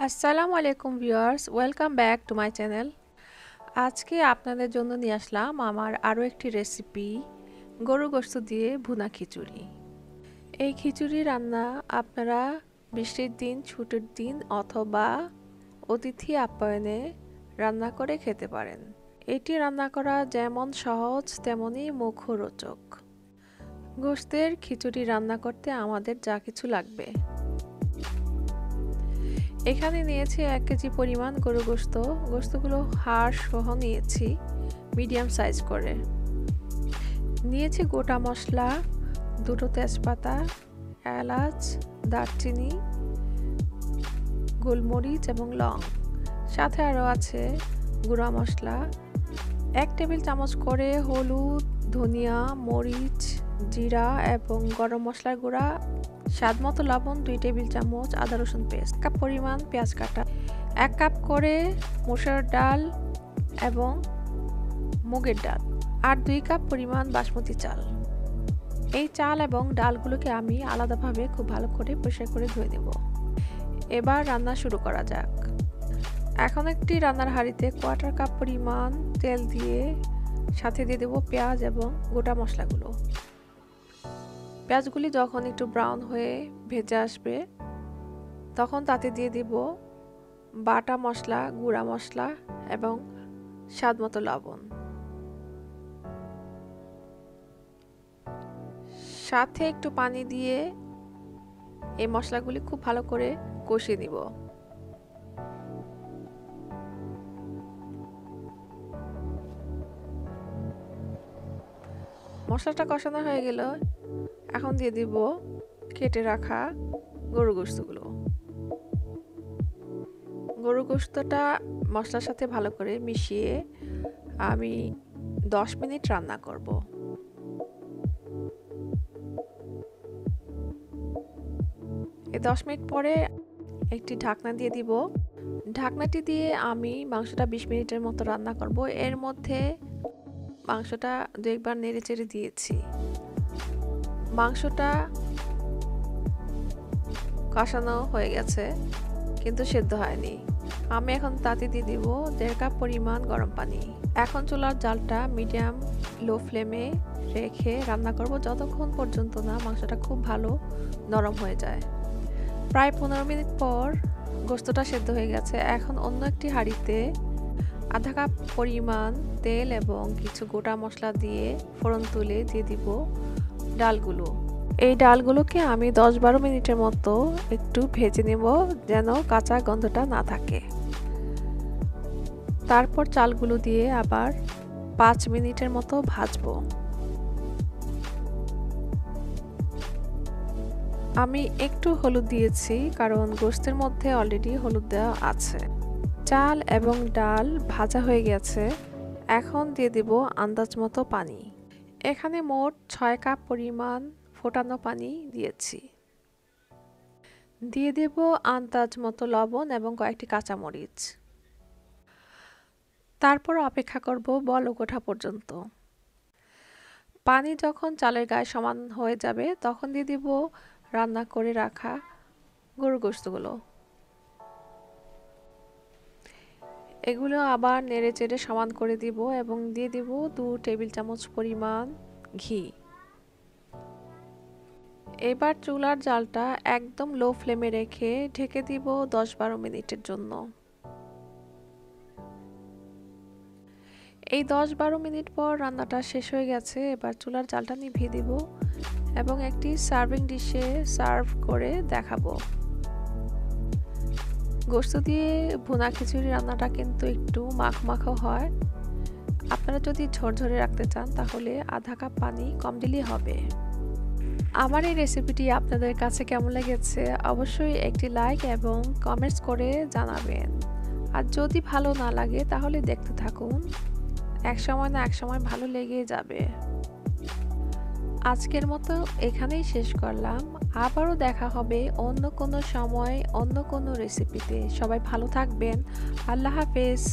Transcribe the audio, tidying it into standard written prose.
আসসালামু আলাইকুম viewers, welcome back to my channel. আজকে আপনাদের জন্য নিয়ে আসলাম আমার আরও একটি রেসিপি, গরু গোশত দিয়ে ভুনা খিচুড়ি। এই খিচুড়ি রান্না আপনারা বৃষ্টির দিন, ছুটির দিন অথবা অতিথি আপ্যায়নে রান্না করে খেতে পারেন। এটি রান্না করা যেমন সহজ তেমনই মুখরোচক। গোশতের খিচুড়ি রান্না করতে আমাদের যা কিছু লাগবে, এখানে নিয়েছি 1 কেজি পরিমাণ গরু গোশত। গোশতগুলো হাড় সহ নিয়েছি মিডিয়াম সাইজ করে। নিয়েছি গোটা মশলা, 2টো তেজপাতা, এলাচ, দারচিনি, গোলমরিচ এবং লং। সাথে আরও আছে গুঁড়া মশলা, 1 টেবিল চামচ করে হলুদ, ধনিয়া, মরিচ, জিরা এবং গরম মশলার গুঁড়া, স্বাদ মতো লবণ, 2 টেবিল চামচ আদা রসুন পেস্ট, 1 কাপ পরিমাণ পেঁয়াজ কাটা, 1 কাপ করে মসুর ডাল এবং মুগের ডাল, আর 2 কাপ পরিমাণ বাসমতি চাল। এই চাল এবং ডালগুলোকে আমি আলাদাভাবে খুব ভালো করে পরিষ্কার করে ধুয়ে নেব। এবার রান্না শুরু করা যাক। এখন একটি রান্নার হাঁড়িতে 1/4 কাপ পরিমাণ তেল দিয়ে সাথে দিয়ে দেব পেঁয়াজ এবং গোটা মশলাগুলো। পেঁয়াজগুলি যখন একটু ব্রাউন হয়ে ভেজে আসবে তখন তাতে দিয়ে দিব বাটা মশলা, গুঁড়া মশলা এবং স্বাদ মতো লবণ। সাথে একটু পানি দিয়ে এই মশলাগুলি খুব ভালো করে কষিয়ে নিব। মশলাটা কষানো হয়ে গেল, এখন দিয়ে দিব কেটে রাখা গরু গোশতগুলো। গরু গোশতটা মশলার সাথে ভালো করে মিশিয়ে আমি 10 মিনিট রান্না করব। এই 10 মিনিট পরে একটি ঢাকনা দিয়ে দিব। ঢাকনাটি দিয়ে আমি মাংসটা 20 মিনিটের মতো রান্না করব। এর মধ্যে মাংসটা 2 একবার নেড়ে চেড়ে দিয়েছি। মাংসটা কষানো হয়ে গেছে কিন্তু সেদ্ধ হয়নি। আমি এখন তাতে দিয়ে দিব 1.5 কাপ পরিমাণ গরম পানি। এখন চুলার জালটা মিডিয়াম লো ফ্লেমে রেখে রান্না করব যতক্ষণ পর্যন্ত না মাংসটা খুব ভালো নরম হয়ে যায়। প্রায় 15 মিনিট পর গোশতটা সেদ্ধ হয়ে গেছে। এখন অন্য একটি হাঁড়িতে 1/2 কাপ পরিমাণ তেল এবং কিছু গোটা মশলা দিয়ে ফোড়ন তুলে দিয়ে দিব ডালগুলো। এই ডালগুলোকে আমি 10-12 মিনিটের মতো একটু ভেজে নেব যেন কাঁচা গন্ধটা না থাকে। তারপর চালগুলো দিয়ে আবার 5 মিনিটের মতো ভাজবো। আমি একটু হলুদ দিয়েছি কারণ গোশতের মধ্যে অলরেডি হলুদ দেওয়া আছে। চাল এবং ডাল ভাজা হয়ে গেছে। এখন দিয়ে দেব আন্দাজ মতো পানি। এখানে মোট 6 কাপ পরিমাণ ফোটানো পানি দিয়েছি। দিয়ে দেব আন্দাজ মতো লবণ এবং কয়েকটি কাঁচামরিচ। তারপর অপেক্ষা করব বলক ওঠা পর্যন্ত। পানি যখন চালের গায়ে সমান হয়ে যাবে তখন দিয়ে দেব রান্না করে রাখা গরুর গোশতগুলো। এগুলো আবার নেড়ে চেড়ে সমান করে দিব এবং দিয়ে দিব 2 টেবিল চামচ পরিমাণ ঘি। এবার চুলার জালটা একদম লো ফ্লেমে রেখে ঢেকে দিব 10-12 মিনিটের জন্য। এই 10-12 মিনিট পর রান্নাটা শেষ হয়ে গেছে। এবার চুলার জালটা নিভিয়ে দিব এবং একটি সার্ভিং ডিশে সার্ভ করে দেখাবো। গোশত দিয়ে ভুনা খিচুড়ি রান্নাটা কিন্তু একটু মাখো হয়। আপনারা যদি ঝরঝরে রাখতে চান তাহলে 1/2 কাপ পানি কম দিলেই হবে। আমার এই রেসিপিটি আপনাদের কাছে কেমন লেগেছে অবশ্যই একটি লাইক এবং কমেন্টস করে জানাবেন। আর যদি ভালো না লাগে তাহলে দেখতে থাকুন, এক সময় না এক সময় ভালো লেগে যাবে। আজকের মতো এখানেই শেষ করলাম। আবারও দেখা হবে অন্য কোনো সময় অন্য কোনো রেসিপিতে। সবাই ভালো থাকবেন। আল্লাহ হাফেজ।